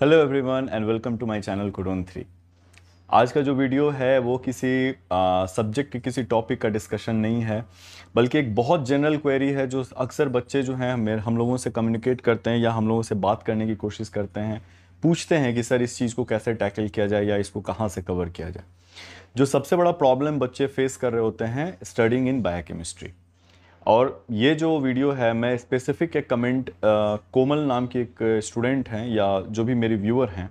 Hello everyone and welcome to my channel कुडोन 3। आज का जो वीडियो है वो किसी सब्जेक्ट के किसी टॉपिक का डिस्कशन नहीं है, बल्कि एक बहुत जनरल क्वेरी है जो अक्सर बच्चे जो हैं हम लोगों से कम्युनिकेट करते हैं या हम लोगों से बात करने की कोशिश करते हैं, पूछते हैं कि सर इस चीज़ को कैसे टैकल किया जाए या इसको कहाँ से कवर किया जाए। जो सबसे बड़ा प्रॉब्लम बच्चे फेस कर रहे होते हैं स्टडिंग इन बायोकेमिस्ट्री। और ये जो वीडियो है मैं स्पेसिफिक एक कमेंट कोमल नाम की एक स्टूडेंट हैं या जो भी मेरी व्यूअर हैं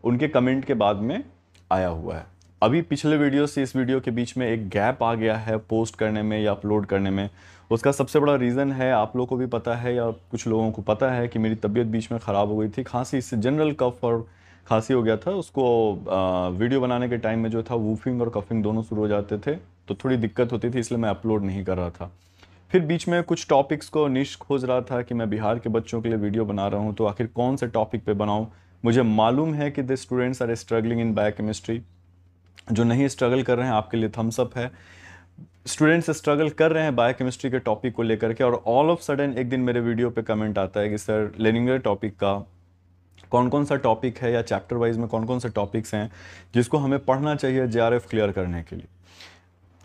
उनके कमेंट के बाद में आया हुआ है। अभी पिछले वीडियो से इस वीडियो के बीच में एक गैप आ गया है पोस्ट करने में या अपलोड करने में। उसका सबसे बड़ा रीज़न है, आप लोगों को भी पता है या कुछ लोगों को पता है कि मेरी तबीयत बीच में ख़राब हो गई थी, खांसी से जनरल कफ और खांसी हो गया था। उसको वीडियो बनाने के टाइम में जो था वूफिंग और कफिंग दोनों शुरू हो जाते थे, तो थोड़ी दिक्कत होती थी, इसलिए मैं अपलोड नहीं कर रहा था। फिर बीच में कुछ टॉपिक्स को निश खोज रहा था कि मैं बिहार के बच्चों के लिए वीडियो बना रहा हूँ, तो आखिर कौन से टॉपिक पे बनाऊँ। मुझे मालूम है कि the students are struggling in biochemistry. जो नहीं स्ट्रगल कर रहे हैं आपके लिए थम्स अप है। स्टूडेंट्स स्ट्रगल कर रहे हैं बायोकेमिस्ट्री के टॉपिक को लेकर के, और ऑल ऑफ सडन एक दिन मेरे वीडियो पे कमेंट आता है कि सर लेनिंगर टॉपिक का कौन कौन सा टॉपिक है या चैप्टर वाइज में कौन कौन से टॉपिक्स हैं जिसको हमें पढ़ना चाहिए जेआरएफ क्लियर करने के लिए।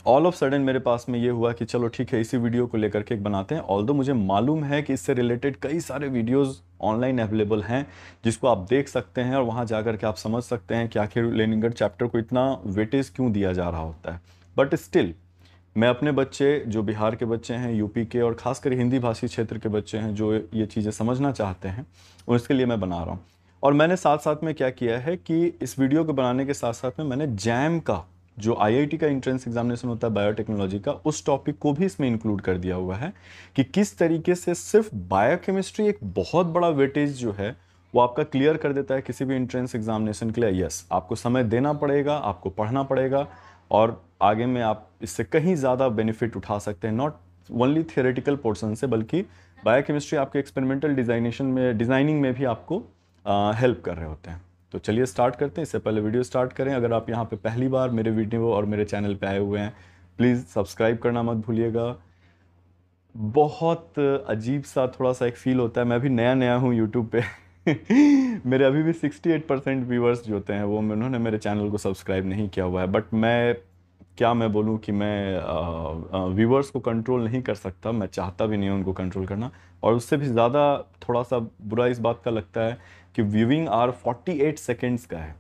ऑल ऑफ सडन मेरे पास में ये हुआ कि चलो ठीक है इसी वीडियो को लेकर के एक बनाते हैं। ऑल्दो मुझे मालूम है कि इससे रिलेटेड कई सारे वीडियोस ऑनलाइन अवेलेबल हैं जिसको आप देख सकते हैं और वहाँ जा कर के आप समझ सकते हैं कि आखिर लेनिंगर चैप्टर को इतना वेटेज क्यों दिया जा रहा होता है। बट स्टिल मैं अपने बच्चे जो बिहार के बच्चे हैं, यूपी के और ख़ासकर हिंदी भाषी क्षेत्र के बच्चे हैं जो ये चीज़ें समझना चाहते हैं, उसके लिए मैं बना रहा हूँ। और मैंने साथ साथ में क्या किया है कि इस वीडियो को बनाने के साथ साथ में मैंने जैम का जो आईआईटी का एंट्रेंस एग्जामिनेशन होता है बायोटेक्नोलॉजी का, उस टॉपिक को भी इसमें इंक्लूड कर दिया हुआ है कि किस तरीके से सिर्फ बायोकेमिस्ट्री एक बहुत बड़ा वेटेज जो है वो आपका क्लियर कर देता है किसी भी एंट्रेंस एग्जामिनेशन के लिए। यस, आपको समय देना पड़ेगा, आपको पढ़ना पड़ेगा और आगे में आप इससे कहीं ज़्यादा बेनिफिट उठा सकते हैं, नॉट ओनली थियोरेटिकल पोर्शन से, बल्कि बायोकेमिस्ट्री आपके एक्सपेरिमेंटल डिज़ाइनिंग में भी आपको हेल्प कर रहे होते हैं। तो चलिए स्टार्ट करते हैं। इससे पहले वीडियो स्टार्ट करें, अगर आप यहाँ पे पहली बार मेरे वीडियो और मेरे चैनल पे आए हुए हैं प्लीज़ सब्सक्राइब करना मत भूलिएगा। बहुत अजीब सा थोड़ा सा एक फ़ील होता है, मैं भी नया नया हूँ यूट्यूब पे मेरे अभी भी 68% व्यूअर्स जो होते हैं वो उन्होंने मेरे चैनल को सब्सक्राइब नहीं किया हुआ है। बट मैं बोलूँ कि मैं व्यूअर्स को कंट्रोल नहीं कर सकता, मैं चाहता भी नहीं हूँ उनको कंट्रोल करना। और उससे भी ज़्यादा थोड़ा सा बुरा इस बात का लगता है कि व्यूइंग आर 48 सेकेंड्स का है,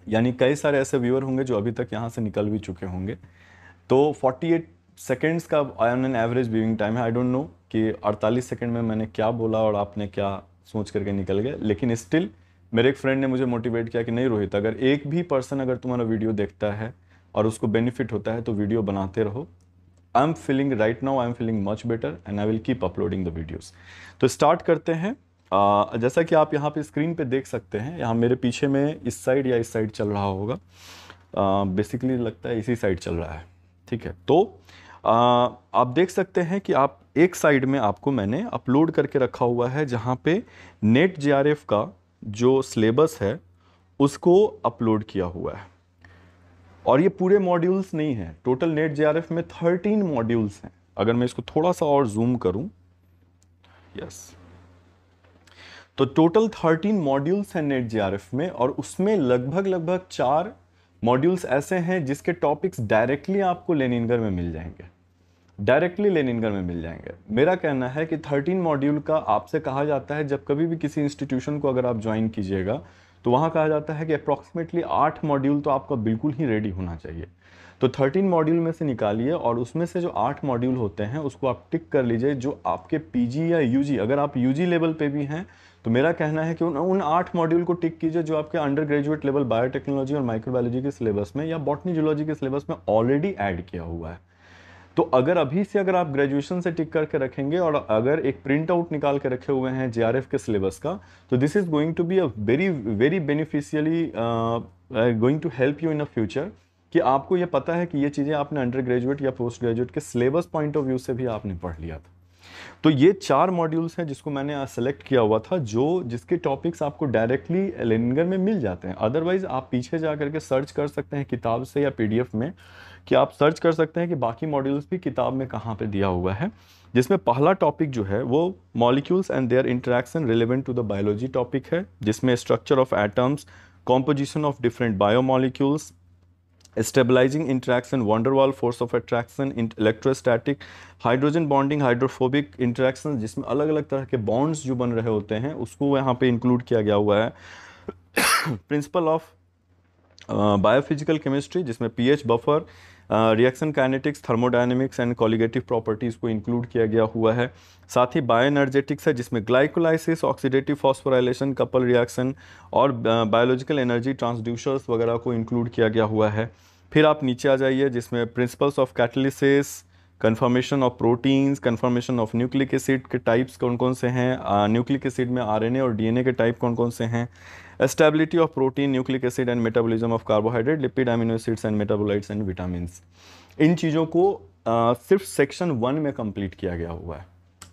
यानी कई सारे ऐसे व्यूअर होंगे जो अभी तक यहाँ से निकल भी चुके होंगे। तो 48 सेकेंड्स का on an average viewing time है। आई डोंट नो कि 48 सेकेंड में मैंने क्या बोला और आपने क्या सोच करके निकल गए, लेकिन स्टिल मेरे एक फ्रेंड ने मुझे मोटिवेट किया कि नहीं रोहित, अगर एक भी पर्सन अगर तुम्हारा वीडियो देखता है और उसको बेनिफिट होता है तो वीडियो बनाते रहो। I am feeling right now, I am feeling much better and I will keep uploading the videos. तो स्टार्ट करते हैं। जैसा कि आप यहाँ पे स्क्रीन पे देख सकते हैं, यहाँ मेरे पीछे में इस साइड या इस साइड चल रहा होगा, बेसिकली लगता है इसी साइड चल रहा है। ठीक है, तो आप देख सकते हैं कि आप एक साइड में आपको मैंने अपलोड करके रखा हुआ है जहाँ पे नेट जेआरएफ का जो सिलेबस है उसको अपलोड किया हुआ है। और ये पूरे मॉड्यूल्स नहीं है, टोटल नेट जेआरएफ में 13 मॉड्यूल्स हैं। अगर मैं इसको थोड़ा सा और जूम करूं, यस, तो टोटल 13 मॉड्यूल्स हैं नेट जेआरएफ में, और उसमें लगभग लगभग 4 मॉड्यूल्स ऐसे हैं जिसके टॉपिक्स डायरेक्टली आपको लेनिनगर में मिल जाएंगे, डायरेक्टली लेनिनगर में मिल जाएंगे। मेरा कहना है कि 13 मॉड्यूल का आपसे कहा जाता है, जब कभी भी किसी इंस्टीट्यूशन को अगर आप ज्वाइन कीजिएगा तो वहाँ कहा जाता है कि अप्रॉक्सीमेटली 8 मॉड्यूल तो आपका बिल्कुल ही रेडी होना चाहिए। तो 13 मॉड्यूल में से निकालिए और उसमें से जो 8 मॉड्यूल होते हैं उसको आप टिक कर लीजिए जो आपके पीजी या यूजी, अगर आप यूजी लेवल पे भी हैं तो मेरा कहना है कि उन 8 मॉड्यूल को टिक कीजिए जो आपके अंडर ग्रेजुएट लेवल बायोटेक्नोलॉजी और माइक्रोबायोलॉजी के सिलेबस में या बॉटनी जूलॉजी के सिलेबस में ऑलरेडी ऐड किया हुआ है। तो अगर अभी से अगर आप ग्रेजुएशन से टिक करके रखेंगे और अगर एक प्रिंट आउट निकाल के रखे हुए हैं जेआरएफ के सिलेबस का, तो this is going to be a very very beneficially going to help you in a future, कि आपको ये पता है कि ये चीज़ें आपने अंडर ग्रेजुएट या पोस्ट ग्रेजुएट के सिलेबस पॉइंट ऑफ व्यू से भी आपने पढ़ लिया था। तो ये 4 मॉड्यूल्स हैं जिसको मैंने सेलेक्ट किया हुआ था, जो जिसके टॉपिक्स आपको डायरेक्टली लेनिनगर में मिल जाते हैं। अदरवाइज आप पीछे जा करके सर्च कर सकते हैं किताब से या पीडीएफ में, कि आप सर्च कर सकते हैं कि बाकी मॉड्यूल्स भी किताब में कहाँ पे दिया हुआ है। जिसमें पहला टॉपिक जो है वो molecules and their interaction relevant to the biology topic है, जिसमें structure of atoms, composition of different biomolecules, stabilising interaction, van der Waal force of attraction, electrostatic, hydrogen bonding, hydrophobic interaction, जिसमें अलग अलग तरह के बॉन्ड्स जो बन रहे होते हैं उसको यहाँ पे इंक्लूड किया गया हुआ है। प्रिंसिपल ऑफ बायोफिजिकल केमिस्ट्री, जिसमें pH, buffer, reaction kinetics, thermodynamics and colligative properties को इंक्लूड किया गया हुआ है। साथ ही बायोएनर्जेटिक्स है, जिसमें glycolysis, oxidative phosphorylation, couple reaction और बायोलॉजिकल एनर्जी ट्रांसड्यूसर्स वगैरह को इंक्लूड किया गया हुआ है। फिर आप नीचे आ जाइए, जिसमें principles of catalysis, conformation of proteins, conformation of nucleic acid के टाइप्स कौन कौन से हैं, न्यूक्लिक एसिड में आरएनए और डीएनए के टाइप कौन कौन से हैं, stability of protein, nucleic acid and metabolism of carbohydrate, lipid, amino acids and metabolites and vitamins. इन चीज़ों को सिर्फ सेक्शन 1 में कंप्लीट किया गया हुआ है।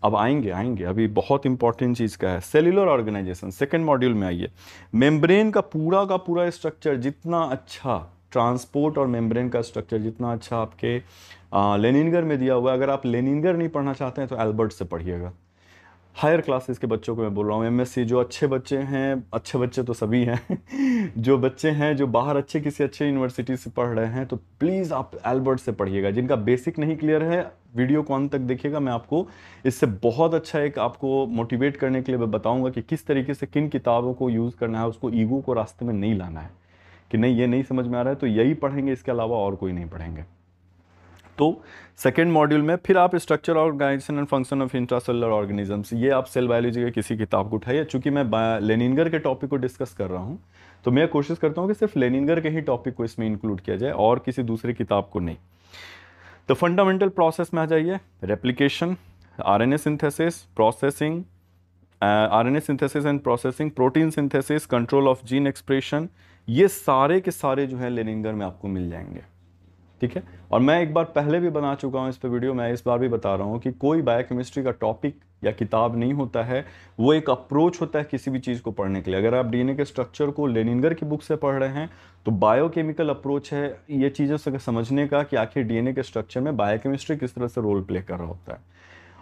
अब आएंगे अभी बहुत इंपॉर्टेंट चीज़ का है, सेल्यूलर ऑर्गेनाइजेशन, सेकेंड मॉड्यूल में आइए। मेम्ब्रेन का पूरा स्ट्रक्चर जितना अच्छा, ट्रांसपोर्ट और मेम्ब्रेन का स्ट्रक्चर जितना अच्छा आपके लेनिनगर में दिया हुआ है। अगर आप लेनिनगर नहीं पढ़ना चाहते हैं तो एल्बर्ट से पढ़िएगा। हायर क्लासेस के बच्चों को मैं बोल रहा हूँ, एमएससी जो अच्छे बच्चे हैं, अच्छे बच्चे तो सभी हैं जो बच्चे हैं जो बाहर अच्छे किसी अच्छे यूनिवर्सिटी से पढ़ रहे हैं, तो प्लीज़ आप एल्बर्ट से पढ़िएगा। जिनका बेसिक नहीं क्लियर है, वीडियो को अंत तक देखिएगा, मैं आपको इससे बहुत अच्छा एक आपको मोटिवेट करने के लिए मैं बताऊँगा कि किस तरीके से किन किताबों को यूज़ करना है। उसको ईगो को रास्ते में नहीं लाना है कि नहीं ये नहीं समझ में आ रहा है तो यही पढ़ेंगे, इसके अलावा और कोई नहीं पढ़ेंगे। तो सेकेंड मॉड्यूल में फिर आप structure, organisation and function of intracellular organisms, ये आप सेल बायोलॉजी के किसी किताब को उठाइए। चूंकि मैं लेनिनगर के टॉपिक को डिस्कस कर रहा हूँ तो मैं कोशिश करता हूँ कि सिर्फ लेनिनगर के ही टॉपिक को इसमें इंक्लूड किया जाए और किसी दूसरी किताब को नहीं। तो फंडामेंटल प्रोसेस में आ जाइए, replication, RNA synthesis, processing, RNA synthesis and processing, protein synthesis, control of gene expression, ये सारे के सारे जो है लेनिनगर में आपको मिल जाएंगे। ठीक है, और मैं एक बार पहले भी बना चुका हूँ इस पे वीडियो, मैं इस बार भी बता रहा हूँ कि कोई बायोकेमिस्ट्री का टॉपिक या किताब नहीं होता है, वो एक अप्रोच होता है किसी भी चीज़ को पढ़ने के लिए। अगर आप डीएनए के स्ट्रक्चर को लेनिनगर की बुक से पढ़ रहे हैं तो बायोकेमिकल अप्रोच है ये चीज़ें समझने का कि आखिर डीएनए के स्ट्रक्चर में बायोकेमिस्ट्री किस तरह से रोल प्ले कर रहा होता है।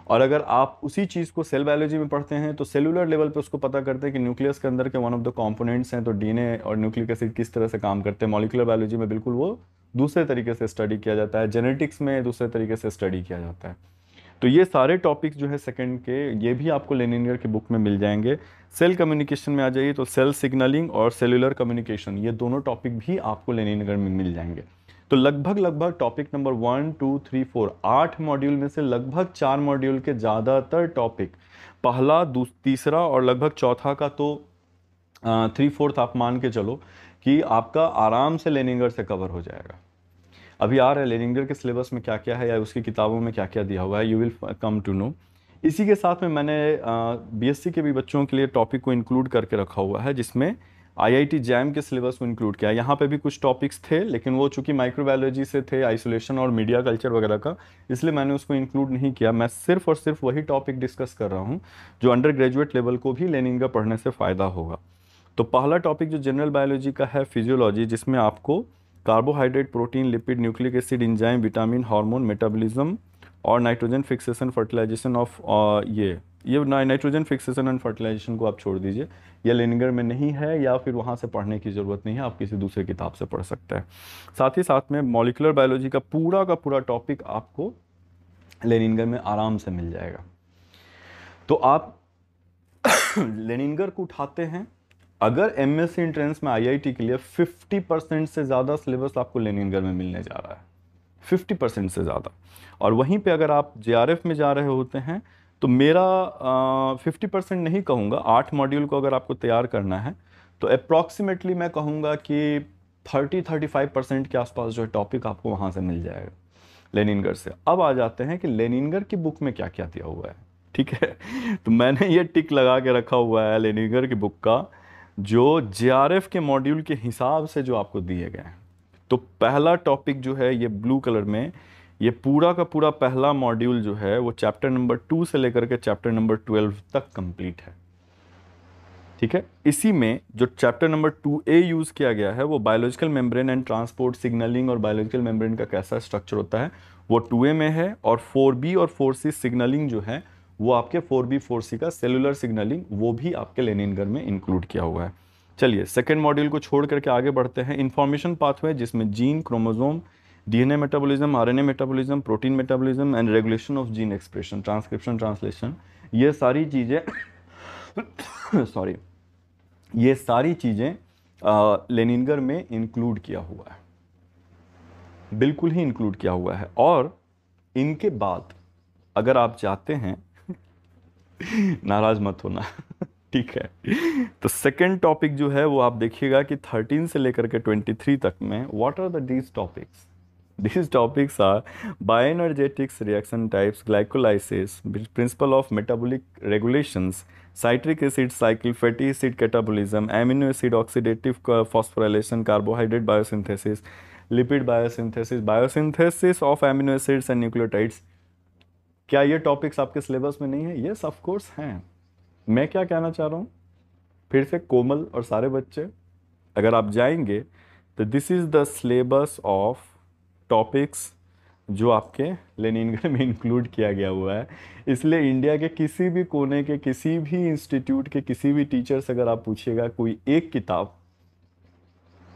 और अगर आप उसी चीज़ को सेल बायोलॉजी में पढ़ते हैं तो सेलुलर लेवल पे उसको पता करते हैं कि न्यूक्लियस के अंदर के वन ऑफ द कंपोनेंट्स हैं, तो डीएनए और न्यूक्लिक एसिड किस तरह से काम करते हैं। मॉलिक्यूलर बायोलॉजी में बिल्कुल वो दूसरे तरीके से स्टडी किया जाता है, जेनेटिक्स में दूसरे तरीके से स्टडी किया जाता है। तो ये सारे टॉपिक्स जो है सेकंड के, ये भी आपको लेनिनगर की बुक में मिल जाएंगे। सेल कम्युनिकेशन में आ जाइए तो सेल सिग्नलिंग और सेलुलर कम्युनिकेशन, ये दोनों टॉपिक भी आपको लेनिनगर में मिल जाएंगे। तो लगभग टॉपिक नंबर 1 2 3 4 8 मॉड्यूल में से लगभग 4 मॉड्यूल के ज़्यादातर टॉपिक, पहला तीसरा और लगभग चौथा का तो 3/4 आप मान के चलो कि आपका आराम से लेनिनगर से कवर हो जाएगा। अभी आ रहा है लेनिनगर के सिलेबस में क्या क्या है या उसकी किताबों में क्या क्या दिया हुआ है, you will come to know. इसी के साथ में मैंने बीएससी के भी बच्चों के लिए टॉपिक को इंक्लूड करके रखा हुआ है, जिसमें आईआईटी जैम के सिलेबस को इंक्लूड किया। यहाँ पे भी कुछ टॉपिक्स थे लेकिन वो चूंकि माइक्रोबायोलॉजी से थे, आइसोलेशन और मीडिया कल्चर वगैरह का, इसलिए मैंने उसको इंक्लूड नहीं किया। मैं सिर्फ और सिर्फ वही टॉपिक डिस्कस कर रहा हूँ जो अंडर ग्रेजुएट लेवल को भी लेनिनगर पढ़ने से फ़ायदा होगा। तो पहला टॉपिक जो जनरल बायोलॉजी का है, फिजियोलॉजी, जिसमें आपको carbohydrate, protein, lipid, nucleic acid, enzyme, vitamin, hormone, metabolism और नाइट्रोजन फिक्सेशन, फर्टिलाइजेशन ऑफ ये नाइट्रोजन फिक्सेशन एंड फर्टिलाइजेशन को आप छोड़ दीजिए, ये लेनिनगर में नहीं है या फिर वहाँ से पढ़ने की ज़रूरत नहीं है, आप किसी दूसरे किताब से पढ़ सकते हैं। साथ ही साथ में मॉलिक्यूलर बायोलॉजी का पूरा टॉपिक आपको लेनिनगर में आराम से मिल जाएगा। तो आप लेनिनगर को उठाते हैं, अगर एमएससी एंट्रेंस में आईआईटी के लिए 50% से ज़्यादा सिलेबस आपको लेनिनगर में मिलने जा रहा है, 50% से ज़्यादा। और वहीं पे अगर आप जेआरएफ में जा रहे होते हैं तो मेरा 50% नहीं कहूँगा, 8 मॉड्यूल को अगर आपको तैयार करना है तो अप्रॉक्सीमेटली मैं कहूँगा कि 30-35% के आसपास जो है टॉपिक आपको वहाँ से मिल जाएगा लेनिनगर से। अब आ जाते हैं कि लेनिनगर की बुक में क्या क्या दिया हुआ है। ठीक है, तो मैंने ये टिक लगा के रखा हुआ है लेनिनगर की बुक का, जो जेआरएफ के मॉड्यूल के हिसाब से जो आपको दिए गए हैं। तो पहला टॉपिक जो है ये ब्लू कलर में, ये पूरा का पूरा पहला मॉड्यूल जो है वो चैप्टर नंबर 2 से लेकर के चैप्टर नंबर 12 तक कंप्लीट है। ठीक है, इसी में जो चैप्टर नंबर 2A यूज़ किया गया है वो biological membrane and transport signalling और बायोलॉजिकल मेम्ब्रेन का कैसा स्ट्रक्चर होता है वो 2A में है, और 4B और 4C सिग्नलिंग जो है वो आपके 4B 4C का सेलुलर सिग्नलिंग वो भी आपके लेनिनगर में इंक्लूड किया हुआ है। चलिए सेकेंड मॉड्यूल को छोड़ करके आगे बढ़ते हैं। इंफॉर्मेशन पाथवे, जिसमें gene, chromosome, DNA metabolism, RNA metabolism, protein metabolism and regulation of gene expression, transcription, translation, ये सारी चीज़ें सॉरी, ये सारी चीज़ें लेनिनगर में इंक्लूड किया हुआ है, बिल्कुल ही इंक्लूड किया हुआ है। और इनके बाद अगर आप चाहते हैं नाराज मत होना ठीक है, तो सेकंड टॉपिक जो है वो आप देखिएगा कि 13 से लेकर के 23 तक में what are the these topics. These topics are bioenergetics, reaction types, glycolysis, principle of metabolic regulations, citric acid cycle, fatty acid catabolism, amino acid oxidative phosphorylation, carbohydrate biosynthesis, lipid biosynthesis, biosynthesis of amino acids and nucleotides। क्या ये topics आपके syllabus में नहीं है? Yes of course हैं। मैं क्या कहना चाह रहा हूँ, फिर से कोमल और सारे बच्चे अगर आप जाएंगे तो this is the syllabus of topics जो आपके लेनिनगर में इंक्लूड किया गया हुआ है। इसलिए इंडिया के किसी भी कोने के किसी भी इंस्टीट्यूट के किसी भी टीचर से अगर आप पूछिएगा कोई एक किताब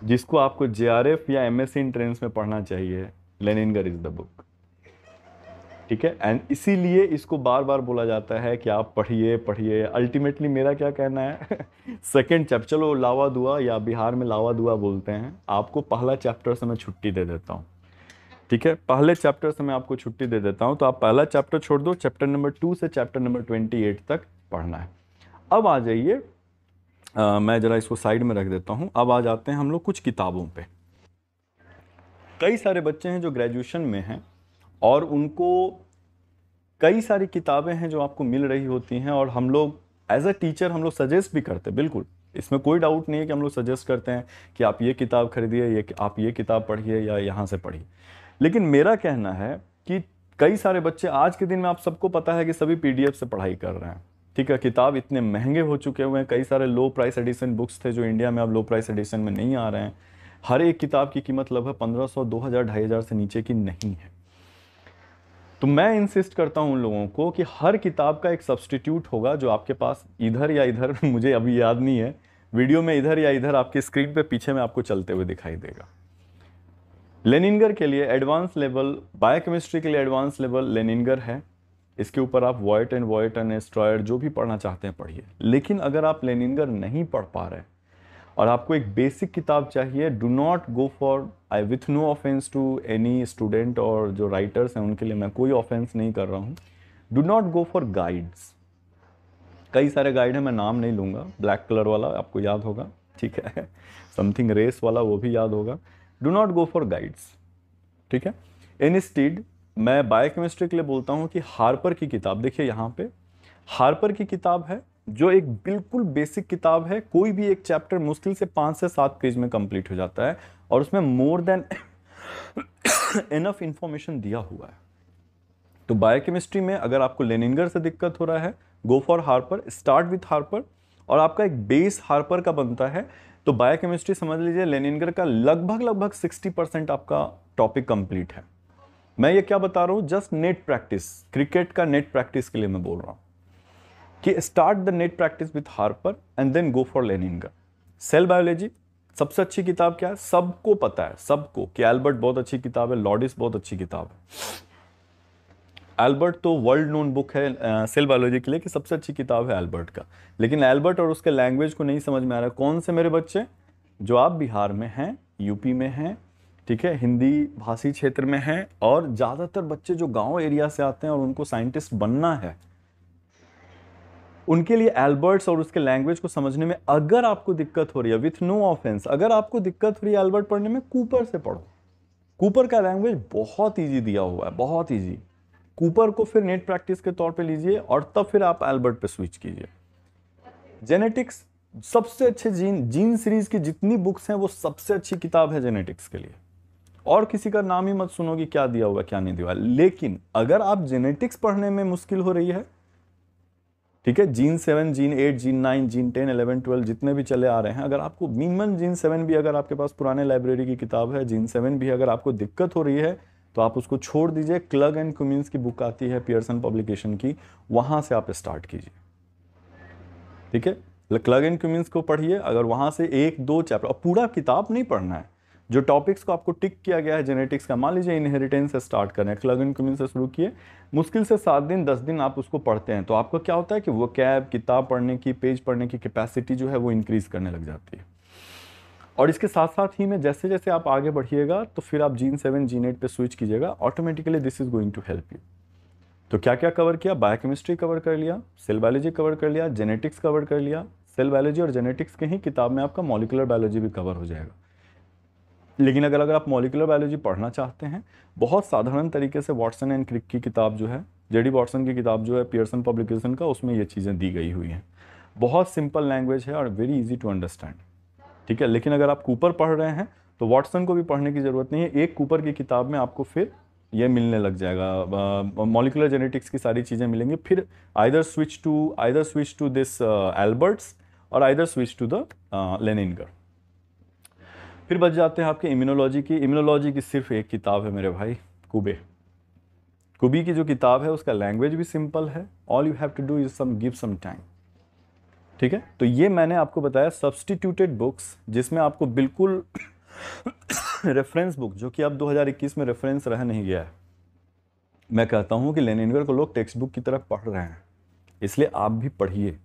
जिसको आपको JRF या MSc एंट्रेंस में पढ़ना चाहिए, लेनिनगर इज द बुक। ठीक है, एंड इसीलिए इसको बार बार बोला जाता है कि आप पढ़िए पढ़िए। अल्टीमेटली मेरा क्या कहना है सेकेंड चैप्टर, चलो लावा दुआ या बिहार में लावा दुआ बोलते हैं, आपको पहला चैप्टर से मैं छुट्टी दे देता हूँ। ठीक है, पहले चैप्टर से मैं आपको छुट्टी दे देता हूं, तो आप पहला चैप्टर छोड़ दो, चैप्टर नंबर 2 से चैप्टर नंबर 28 तक पढ़ना है। अब आ जाइए, मैं जरा इसको साइड में रख देता हूं। अब आ जाते हैं हम लोग कुछ किताबों पे। कई सारे बच्चे हैं जो ग्रेजुएशन में हैं और उनको कई सारी किताबें हैं जो आपको मिल रही होती हैं, और हम लोग एज अ टीचर हम लोग सजेस्ट भी करते हैं, बिल्कुल इसमें कोई डाउट नहीं है कि हम लोग सजेस्ट करते हैं कि आप ये किताब खरीदिए, ये आप ये किताब पढ़िए या यहाँ से पढ़िए। लेकिन मेरा कहना है कि कई सारे बच्चे आज के दिन में, आप सबको पता है कि सभी PDF से पढ़ाई कर रहे हैं। ठीक है, किताब इतने महंगे हो चुके हुए हैं, कई सारे लो प्राइस एडिशन बुक्स थे जो इंडिया में अब लो प्राइस एडिशन में नहीं आ रहे हैं। हर एक किताब की कीमत लगभग 1500, 2000, 2500 से नीचे की नहीं है। तो मैं इंसिस्ट करता हूं उन लोगों को कि हर किताब का एक सब्सटीट्यूट होगा जो आपके पास इधर या इधर मुझे अभी याद नहीं है, वीडियो में इधर या इधर आपकी स्क्रीन पे पीछे में आपको चलते हुए दिखाई देगा। लेनिनगर के लिए एडवांस लेवल, बायोकेमिस्ट्री के लिए एडवांस लेवल लेनिनगर है। इसके ऊपर आप वॉयट एंड स्ट्रॉयर जो भी पढ़ना चाहते हैं पढ़िए। लेकिन अगर आप लेनिनगर नहीं पढ़ पा रहे और आपको एक बेसिक किताब चाहिए, do not go for, I with no offence to any student और जो राइटर्स हैं उनके लिए मैं कोई ऑफेंस नहीं कर रहा हूँ, do not go for guides. कई सारे गाइड हैं, मैं नाम नहीं लूँगा, ब्लैक कलर वाला आपको याद होगा, ठीक है, समथिंग रेस वाला वो भी याद होगा। Do not go for guides. ठीक है, इंस्टेड मैं बायोकेमिस्ट्री के लिए बोलता हूँ कि हार्पर की किताब देखिए, यहाँ पे हार्पर की किताब है जो एक बिल्कुल बेसिक किताब है। कोई भी एक चैप्टर मुश्किल से 5 से 7 पेज में कंप्लीट हो जाता है और उसमें मोर देन इनफ इंफॉर्मेशन दिया हुआ है। तो बायोकेमिस्ट्री में अगर आपको लेनिनगर से दिक्कत हो रहा है, go for Harper, start with Harper, और आपका एक बेस हार्पर का बनता है। तो बायोकेमिस्ट्री समझ लीजिए लेनिनगर का लगभग 60% आपका टॉपिक कंप्लीट है। मैं ये क्या बता रहा हूँ, जस्ट नेट प्रैक्टिस, क्रिकेट का नेट प्रैक्टिस के लिए मैं बोल रहा हूँ कि start the net practice with Harper and then go for Lehninger. Cell biology सबसे अच्छी किताब क्या है, सबको पता है, सबको, कि एल्बर्ट बहुत अच्छी किताब है, लॉडिस बहुत अच्छी किताब है। एल्बर्ट तो वर्ल्ड नोन बुक है सेल बायोलॉजी के लिए कि सबसे अच्छी किताब है एल्बर्ट का। लेकिन एल्बर्ट और उसके लैंग्वेज को नहीं समझ में आ रहा है। कौन से मेरे बच्चे जो आप बिहार में हैं, यूपी में हैं, ठीक है, हिंदी भाषी क्षेत्र में हैं, और ज़्यादातर बच्चे जो गांव एरिया से आते हैं और उनको साइंटिस्ट बनना है, उनके लिए एल्बर्ट्स और उसके लैंग्वेज को समझने में अगर आपको दिक्कत हो रही है, विथ नो ऑफेंस, अगर आपको दिक्कत हो रही है एल्बर्ट पढ़ने में, कूपर से पढ़ो। कूपर का लैंग्वेज बहुत ईजी दिया हुआ है, बहुत ईजी। कूपर को फिर नेट प्रैक्टिस के तौर पे लीजिए और तब फिर आप एल्बर्ट पे स्विच कीजिए। जेनेटिक्स सबसे अच्छे जीन सीरीज की जितनी बुक्स हैं वो सबसे अच्छी किताब है जेनेटिक्स के लिए। और किसी का नाम ही मत सुनो कि क्या दिया हुआ क्या नहीं दिया हुआ। लेकिन अगर आप जेनेटिक्स पढ़ने में मुश्किल हो रही है, ठीक है, जीन 7, जीन 8, जीन 9, जीन 10, 11, 12 जितने भी चले आ रहे हैं, अगर आपको मिनिमम जीन 7 भी अगर आपके पास पुराने लाइब्रेरी की किताब है, जीन 7 भी अगर आपको दिक्कत हो रही है, तो आप उसको छोड़ दीजिए। क्लग एंड क्यूमिन्स की बुक आती है पियर्सन पब्लिकेशन की, वहां से आप स्टार्ट कीजिए, ठीक है। क्लग एंड क्यूमिन्स को पढ़िए, अगर वहां से 1-2 चैप्टर, और पूरा किताब नहीं पढ़ना है, जो टॉपिक्स को आपको टिक किया गया है जेनेटिक्स का, मान लीजिए इनहेरिटेंस से स्टार्ट करें, क्लग एंड क्यूमिन्स से शुरू किए, मुश्किल से 7 दिन 10 दिन आप उसको पढ़ते हैं, तो आपको क्या होता है कि वो किताब पढ़ने की, पेज पढ़ने की कैपेसिटी जो है वो इंक्रीज करने लग जाती है। और इसके साथ साथ ही में जैसे जैसे आप आगे बढ़िएगा, तो फिर आप जीन 7, जीन 8 पे स्विच कीजिएगा, automatically this is going to help you. तो क्या क्या कवर किया? बायोकेमिस्ट्री कवर कर लिया, सेल बायोलॉजी कवर कर लिया, जेनेटिक्स कवर कर लिया। सेल बायोलॉजी और जेनेटिक्स के ही किताब में आपका मॉलिक्यूलर बायोलॉजी भी कवर हो जाएगा। लेकिन अगर आप मॉलिक्यूलर बायोलॉजी पढ़ना चाहते हैं, बहुत साधारण तरीके से वाटसन एंड क्रिक की किताब जो है, जेडी वाटसन की किताब जो है पियर्सन पब्लिकेशन का, उसमें ये चीज़ें दी गई हुई हैं। बहुत सिंपल लैंग्वेज है और वेरी इजी टू अंडरस्टैंड, ठीक है। लेकिन अगर आप कूपर पढ़ रहे हैं तो वाटसन को भी पढ़ने की ज़रूरत नहीं है, एक कूपर की किताब में आपको फिर ये मिलने लग जाएगा, मॉलिक्यूलर जेनेटिक्स की सारी चीज़ें मिलेंगी। फिर either switch to this Alberts और either switch to the Lehninger. फिर बच जाते हैं आपके इम्यूनोलॉजी की सिर्फ एक किताब है मेरे भाई, कुबी की जो किताब है उसका लैंग्वेज भी सिंपल है, all you have to do is give some time, ठीक है। तो ये मैंने आपको बताया सब्स्टिट्यूटेड बुक्स, जिसमें आपको बिल्कुल रेफरेंस बुक, जो कि अब 2021 में रेफरेंस रह नहीं गया है। मैं कहता हूं कि लेनिनगर को लोग टेक्स्ट बुक की तरफ पढ़ रहे हैं, इसलिए आप भी पढ़िए,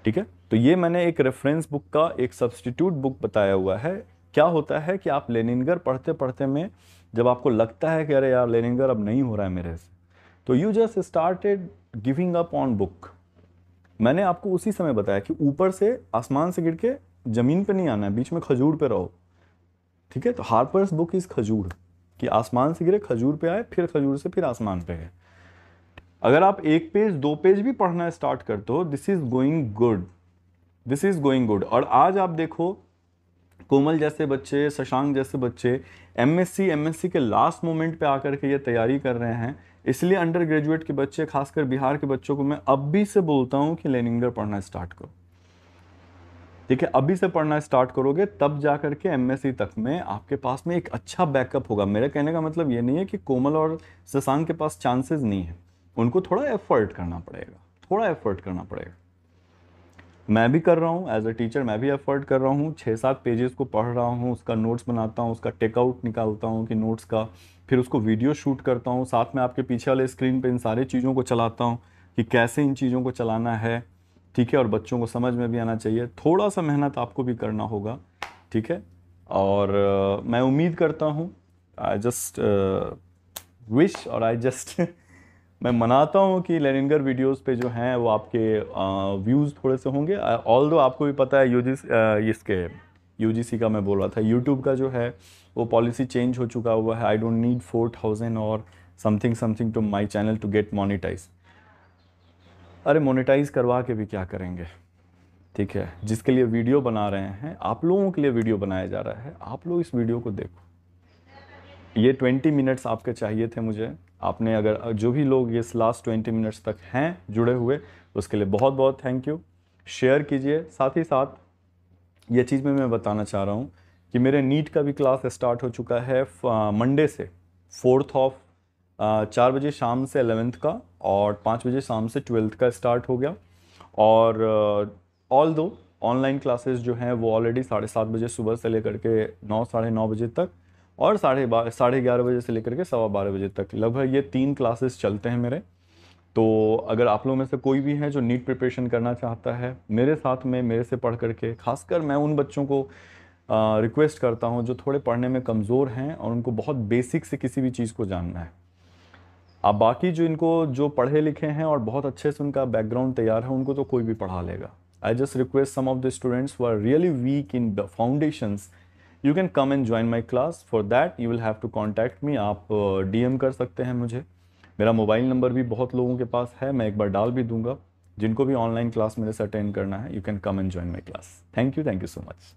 ठीक है। तो ये मैंने एक रेफरेंस बुक का एक सब्स्टिट्यूट बुक बताया हुआ है। क्या होता है कि आप लेनिनगर पढ़ते पढ़ते में जब आपको लगता है कि अरे यार लेनिनगर अब नहीं हो रहा है मेरे से, तो you just started giving up on book. मैंने आपको उसी समय बताया कि ऊपर से आसमान से गिर के जमीन पे नहीं आना है, बीच में खजूर पे रहो, ठीक है। तो हार्पर्स बुक इज खजूर, कि आसमान से गिरे खजूर पे आए, फिर खजूर से फिर आसमान पे गए। अगर आप 1 पेज 2 पेज भी पढ़ना स्टार्ट करते हो, this is going good, this is going good. और आज आप देखो कोमल जैसे बच्चे, शशांक जैसे बच्चे एमएससी के लास्ट मोमेंट पे आकर के ये तैयारी कर रहे हैं। इसलिए अंडर ग्रेजुएट के बच्चे, खासकर बिहार के बच्चों को मैं अब भी से बोलता हूँ कि लेनिनगर पढ़ना स्टार्ट करो, ठीक है। अभी से पढ़ना स्टार्ट करोगे तब जा करके एमएससी तक में आपके पास में एक अच्छा बैकअप होगा। मेरे कहने का मतलब ये नहीं है कि कोमल और शशांक के पास चांसेस नहीं है, उनको थोड़ा एफर्ट करना पड़ेगा, थोड़ा एफर्ट करना पड़ेगा। मैं भी कर रहा हूँ एज अ टीचर, मैं भी एफर्ट कर रहा हूँ, 6-7 पेजेस को पढ़ रहा हूँ, उसका नोट्स बनाता हूँ, उसका टेकआउट निकालता हूँ कि नोट्स का, फिर उसको वीडियो शूट करता हूँ, साथ में आपके पीछे वाले स्क्रीन पे इन सारी चीज़ों को चलाता हूँ कि कैसे इन चीज़ों को चलाना है, ठीक है। और बच्चों को समझ में भी आना चाहिए, थोड़ा सा मेहनत आपको भी करना होगा, ठीक है। और मैं उम्मीद करता हूँ, आई जस्ट विश और आई जस्ट मैं मनाता हूँ कि लेनिनगर वीडियोस पे जो हैं वो आपके व्यूज़ थोड़े से होंगे। ऑल्दो आपको भी पता है यूजीसी का मैं बोल रहा था, यूट्यूब का जो है वो पॉलिसी चेंज हो चुका हुआ है। आई डोंट नीड 4000 और something to my channel to get monetise. अरे मोनेटाइज करवा के भी क्या करेंगे, ठीक है। जिसके लिए वीडियो बना रहे हैं, आप लोगों के लिए वीडियो बनाया जा रहा है, आप लोग इस वीडियो को देखो। ये 20 मिनट्स आपके चाहिए थे मुझे, आपने अगर जो भी लोग इस लास्ट 20 मिनट्स तक हैं जुड़े हुए, उसके लिए बहुत बहुत थैंक यू। शेयर कीजिए। साथ ही साथ ये चीज़ में मैं बताना चाह रहा हूँ कि मेरे नीट का भी क्लास स्टार्ट हो चुका है मंडे से, 4th ऑफ 4 बजे शाम से 11th का, और 5 बजे शाम से 12th का स्टार्ट हो गया। और ऑल दो ऑनलाइन क्लासेस जो हैं वो ऑलरेडी 7:30 बजे सुबह से लेकर के 9 साढ़े 9 बजे तक, और 11:30 बजे से लेकर के 12:15 बजे तक, लगभग ये 3 क्लासेस चलते हैं मेरे। तो अगर आप लोगों में से कोई भी है जो नीट प्रिपरेशन करना चाहता है मेरे साथ में, मेरे से पढ़ करके, खासकर मैं उन बच्चों को रिक्वेस्ट करता हूं जो थोड़े पढ़ने में कमज़ोर हैं और उनको बहुत बेसिक से किसी भी चीज़ को जानना है। आप बाकी जो पढ़े लिखे हैं और बहुत अच्छे से उनका बैकग्राउंड तैयार है, उनको तो कोई भी पढ़ा लेगा। I just request some of the students who are really weak in foundations, you can come and join my class. For that you will have to contact me. आप DM कर सकते हैं मुझे, मेरा मोबाइल नंबर भी बहुत लोगों के पास है, मैं एक बार डाल भी दूंगा। जिनको भी ऑनलाइन क्लास मेरे से अटेंड करना है, you can come and join my class. Thank you so much.